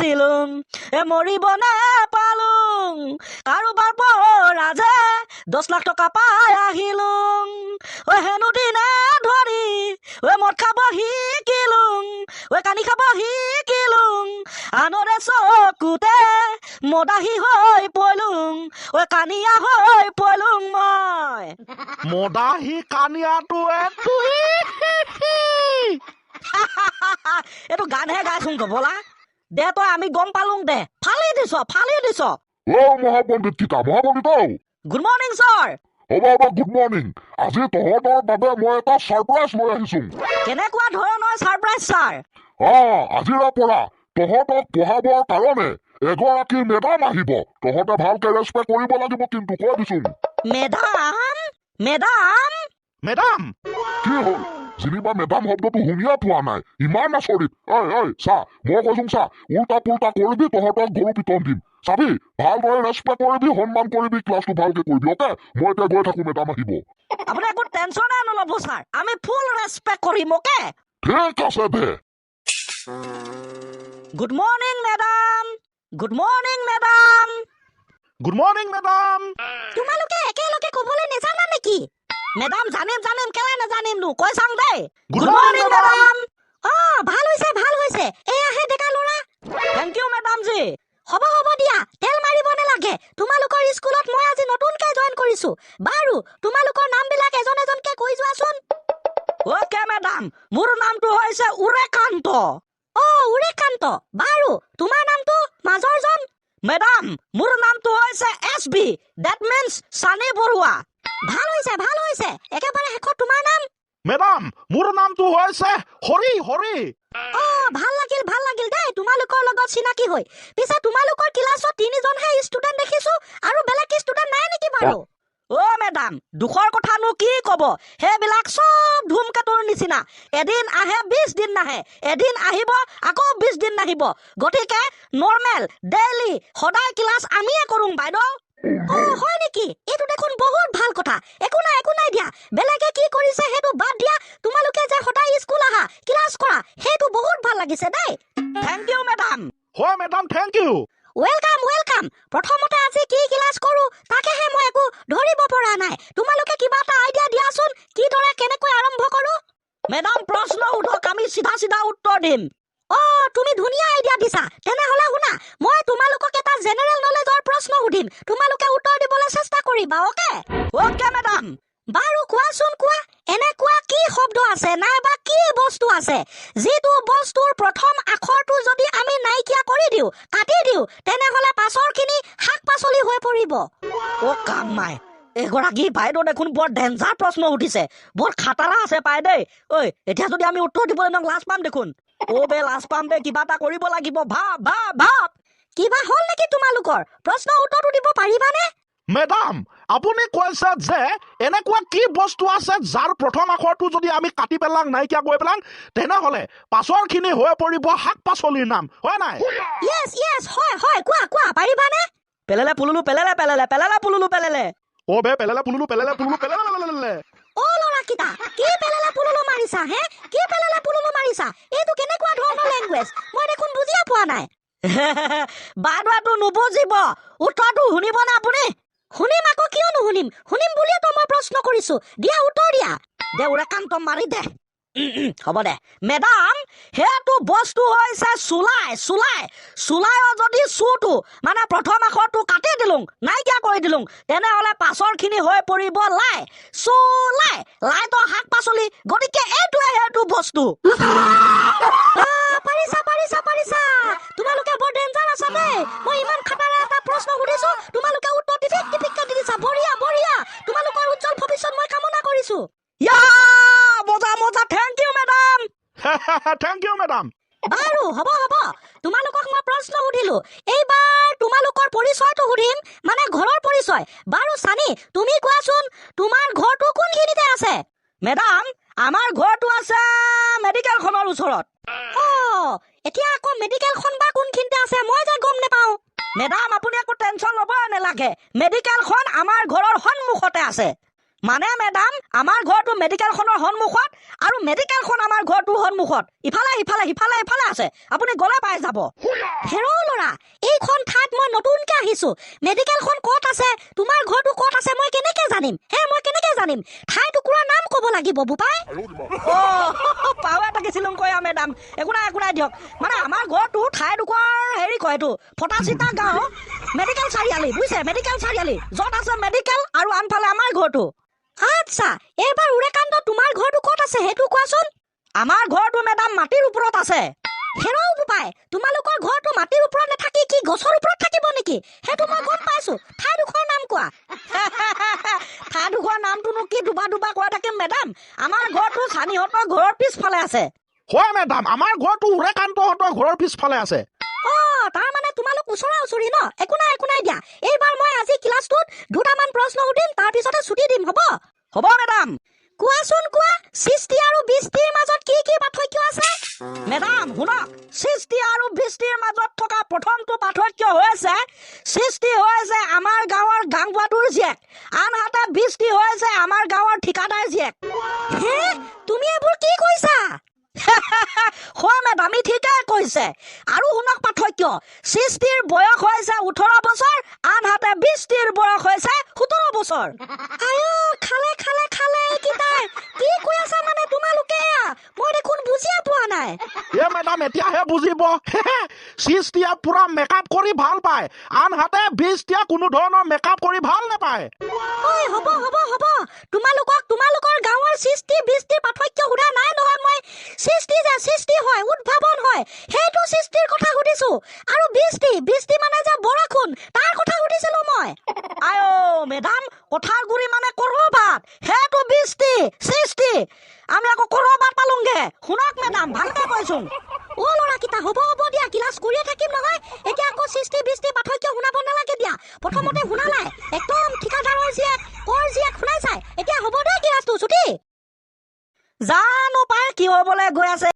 আছিলুং মৰিব নেপালুং কাৰোবাৰ পৰা যে 10 লাখ টকা পাই আহিলুং হেনো দিনে ধৰি মদ খাব শিকিলুং কানি খাব শিকিলুং আনৰে চকুতে মদাহী হৈ পলুং কানিয়া হৈ পলুং মই মদাহী কানিয়াটো এইটো গানহে গাইছোং গবলা দে তই আমি গম পালুং দে ফালি দিছ মহাপণ্ডিত কিতা মহাপণ্ডিত গুড মৰ্নিং ছাৰ হ'ব গুড মৰ্নিং আজি তহঁতৰ বাবে মই এটা সাৰপ্ৰাইজ লৈ আহিছো কেনেকুৱা ধৰণৰ সাৰপ্ৰাইজ ছাৰ আজিৰে পৰা তহঁতক পঢ়াবৰ কাৰণে এগৰাকী মেডাম আহিব তহঁতে ভালকে ৰেচপেক্ট কৰিব লাগিব কিন্তু কৈ দিছো মেডাম কি হ'ল যেনিবা মেডাম শব্দটো শুনিয়ে পোৱা নাই ইমান আচৰিত চা মই কৈছো চা উল্টা পুল্টা কৰিবি তহঁতক গৰু পিটন দিম চাবি ভালদৰে ৰেচপেক্ট কৰিবি সন্মান কৰিবি ক্লাছটো ভালকে কৰিবি অকে মই এতিয়া গৈ থাকো মেডাম আহিব আপুনি একো টেনচনে নল'ব ছাৰ আমি ফুল ৰেচপেক্ট কৰিম অকে ঠিক আছে দে good morning madam good morning madam good morning madam তোমালোকে একেলগে ক'বলৈ নেজানা নেকি মেডাম জানিম কেলে নাজানিম নো কৈ চাং দেই গুড মৰ্নিং মেডাম ভাল হৈছে এয়াহে ডেকা ল'ৰা থেংক ইউ মেডাম জি হ'ব দিয়া তেল মাৰিব নালাগে তোমালোকৰ স্কুলত মই আজি নতুনকে জইন কৰিছো বাৰু তোমালোকৰ নামবিলাক এজনকে কৈ যোৱাচোন ওকে মেডাম মোৰ নামটো হৈছে উৰেকান্ত উৰেকান্ত বাৰু তোমাৰ নামটো মাজৰজন মেডাম মোৰ নামটো হৈছে এছবি দ্যাট মিন্স সানি বৰুৱা ভাল হৈছে একেবাৰে শেষত তোমাৰ নাম মেডাম মোৰ নামটো হৈছে হৰি ভাল লাগিল দেই তোমালোকৰ লগত চিনাকি হৈ পিছে তোমালোকৰ ক্লাছত 3জনহে ষ্টুডেন্ট দেখিছো আৰু বেলেগ ষ্টুডেন্ট নাই নেকি বাৰু মেডাম দুখৰ কথানো কি কব সেইবিলাক সব ধুমকেতুৰ নিচিনা এদিন আহে 20 দিন নাহে এদিন আহিব আকৌ 20 দিন নাহিব গতিকে নৰ্মেল ডেইলি সদায় ক্লাছ আমিয়ে কৰোঁ বাইদেউ হয় নেকি এইটো দেখোন বহুত ভাল কথা একো নাই দিয়া বেলেগে কি কৰিছে সেইটো বাদ দিয়া তোমালোকে যে সদায় স্কুল আহা ক্লাছ কৰা সেইটো বহুত ভাল লাগিছে দেই থ্যাংক ইউ মেডাম হয় মেডাম থ্যাংক ইউ ওয়েলকাম প্ৰথমতে আজি কি ক্লাছ কৰো তাকেহে মই একো ধৰিব পৰা নাই তোমালোকে কিবা এটা আইডিয়া দিয়াচোন কিদৰে কেনেকৈ আৰম্ভ কৰো মেডাম প্ৰশ্ন উঠক আমি সিধা উত্তৰ দিম তুমি ধুনীয়া আইডিয়া দিছা তেনেহলে শুনা মই তোমালোকক এটা জেনাৰেল নলেজৰ প্ৰশ্ন সুধিম তোমালোকে উত্তৰ দিবলৈ চেষ্টা কৰিবা ওকে মেডাম বাৰু কোৱাচোন এনেকুৱা কি শব্দ আছে নাইবা কি বস্তু আছে যিটো বস্তুৰ প্ৰথম আখৰটো যদি আমি নাইকিয়া কৰি দিও কাটি দিও তেনেহলে পাছৰখিনি শাক-পাচলি হৈ পৰিব কামাই এগৰাকী বাইদেউ দেখোন বৰ ডেঞ্জাৰ প্ৰশ্ন উঠিছে বৰ খাটাৰা আছে পাই দেই এতিয়া যদি আমি উত্তৰ দিবলৈ লাজ পাম দেখোন লাজ পাম দে কিবা এটা কৰিব লাগিব ভাব কিবা হ'ল নেকি তোমালোকৰ প্ৰশ্ন উত্তৰটো দিব পাৰিবানে মেডাম আপুনি কৈছে যে এনেকুৱা কি বস্তু আছে যাৰ প্ৰথম আখৰটো যদি আমি কাটি পেলাং নাইকিয়া কৰি পেলাং তেনেহলে পাছৰখিনি হৈ পৰিব শাক-পাচলিৰ নাম হয় নাই ইয়েছ হয় কোৱা পাৰিবানে পেলেলে পুলুলু পেলেলে পুলুলু পেলেলে পেলেলে পুলুলু পেলেলে ল'ৰাকিটা কি পেলেলে পুলুলু মাৰিছা কি পেলেলে পুলুলু মাৰিছা এইটো কেনেকুৱা ধৰণৰ লেংগুৱেজ মই দেখোন বুজিয়ে পোৱা নাই বাইদেউটো নুবুজিব উত্তৰটো শুনিবনে আপুনি শুনিম আকৌ কিয় নুশুনিম শুনিম বুলিয়ে তো মই প্ৰশ্ন কৰিছো দিয়া উত্তৰ দিয়া দে উৰেকান্ত মাৰি দে হ'ব দে মেডাম সেইটো বস্তু হৈছে চুলাইৰ যদি চুটো মানে প্ৰথম আখৰটো কাটি দিলুং নাইকিয়া কৰি দিলুং তেনেহলে পাছৰখিনি হৈ পৰিব লাই তো শাক-পাচলি গতিকে এইটোৱে সেইটো বস্তু পাৰিছা তোমালোকে বৰ ডেঞ্জাৰ আছা দেই মই ইমান খাটাৰা এটা প্ৰশ্ন সুধিছো তোমালোকে উত্তৰ টিপিককে দি দিছা বঢ়িয়া তোমালোকৰ উজ্জ্বল ভৱিষ্যত মই কামনা কৰিছো মজা থ্যাংক ইউ মেডাম বাৰু হ'ব তোমালোকক মই প্ৰশ্ন সুধিলো এইবাৰ তোমালোকৰ পৰিচয়টো সুধিম মানে ঘৰৰ পৰিচয় বাৰু সানি তুমি কোৱাচোন তোমাৰ ঘৰটো কোনখিনিতে আছে মেডাম আমাৰ ঘৰটো আছে মেডিকেলখনৰ ওচৰত এতিয়া আকৌ মেডিকেলখন বা কোনখিনিতে আছে মই যে গম নেপাওঁ মেডাম আপুনি একো টেনচন ল'ব নালাগে মেডিকেলখন আমাৰ ঘৰৰ সন্মুখতে আছে মানে মেডাম আমাৰ ঘৰটো মেডিকেলখনৰ সন্মুখত আৰু মেডিকেলখন আমাৰ ঘৰটোৰ সন্মুখত ইফালে সিফালে সিফালে ইফালে আছে আপুনি গলে পাই যাব হেৰৌ ল'ৰা এইখন ঠাইত মই নতুনকৈ আহিছোঁ মেডিকেলখন ক'ত আছে তোমাৰ ঘৰটো ক'ত আছে মই কেনেকৈ জানিম মই কেনেকৈ জানিম ঠাই টুকুৰাৰ নাম ক'ব লাগিব বোপাই পাৱা থাকিছিলোঁ কয়া মেডাম একো নাই দিয়ক মানে আমাৰ ঘৰটো ঠাই টুকুৰাৰ হেৰি কয় এইটো ফটাচিতা গাঁও মেডিকেল চাৰিআলি বুজিছে মেডিকেল চাৰিআলি য'ত আছে মেডিকেল আৰু আনফালে আমাৰ ঘৰটো আচ্ছা এইবাৰ উৰেকান্ত তোমাৰ ঘৰটো ক'ত আছে সেইটো কোৱাচোন আমাৰ ঘৰটো মেডাম মাটিৰ ওপৰত আছে হেৰৌ বোপাই তোমালোকৰ ঘৰটো মাটিৰ ওপৰত নাথাকি কি গছৰ ওপৰত থাকিব নেকি সেইটো মই গম পাইছো ঠাইডোখৰ নাম কোৱা ঠাইডোখৰ নামটোনো কি দুবা কোৱা থাকিম মেডাম আমাৰ ঘৰটো চানীহঁতৰ ঘৰৰ পিছফালে আছে হয় মেডাম আমাৰ ঘৰটো উৰেকান্তহঁতৰ ঘৰৰ পিছফালে আছে তাৰমানে তোমালোক ওচৰা ওচৰি ন একো নাই দিয়া এইবাৰ মই আজি ক্লাছটোত দুটামান প্ৰশ্ন সুধিম তাৰপিছতে ছুটি দিম হ'ব মেডাম কোৱাচোন কোৱা সৃষ্টি আৰু বৃষ্টিৰ মাজত কি পাৰ্থক্য আছে মেডাম শুনক সৃষ্টি আৰু বৃষ্টিৰ মাজত থকা প্ৰথমটো পাৰ্থক্য হৈছে সৃষ্টি হৈছে আমাৰ গাঁৱৰ গাঁওবুঢ়াটোৰ জীয়েক আনহাতে বৃষ্টি হৈছে আমাৰ গাঁৱৰ ঠিকাদাৰ জীয়েক তুমি এইবোৰ কি কৈছা হয় মেডাম ঠিকেই কৈছে আৰু শুনক পাৰ্থক্য সৃষ্টিৰ বয়স হৈছে 18 বছৰ আনহাতে বৃষ্টিৰ বয়স হৈছে 17 বছৰ খালে এইকেইটাই কি কৈ আছা মানে তোমালোকে মই দেখোন বুজিয়ে পোৱা নাই মেডাম এতিয়াহে বুজিব সৃষ্টিয়ে পুৰা মেকআপ কৰি ভাল পায় আনহাতে বৃষ্টিয়ে কোনো ধৰণৰ মেকআপ কৰি ভাল নাপায় হ'ব তোমালোকৰ গাঁৱৰ সৃষ্টি বৃষ্টিৰ পাৰ্থক্য সোধা নাই নহয় মই সৃষ্টি হয় উদ্ভাৱন হয় সেইটো সৃষ্টিৰ কথা সুধিছো আৰু বৃষ্টি মানে যে বৰষুণ তাৰ কথা সুধিছিলো মই মেডাম কথাৰ গুৰি মানে কৰবাত সেইটো বৃষ্টি সৃষ্টি আমি আকৌ কৰবাত পালোংগে শুনক মেডাম ভালকে কৈছোং ল'ৰাকেইটা হ'ব দিয়া ক্লাছ কৰিয়ে থাকিম নহয় এতিয়া আকৌ সৃষ্টি বৃষ্টি পাৰ্থক্য শুনাব নালাগে দিয়া প্ৰথমতে শুনালাই একদম ঠিকাদাৰৰ জীয়েক কৰ জীয়েক শুনাই চাই এতিয়া হ'ব দে ক্লাছটো ছুটি জানো পাই কি হ'বলৈ গৈ আছে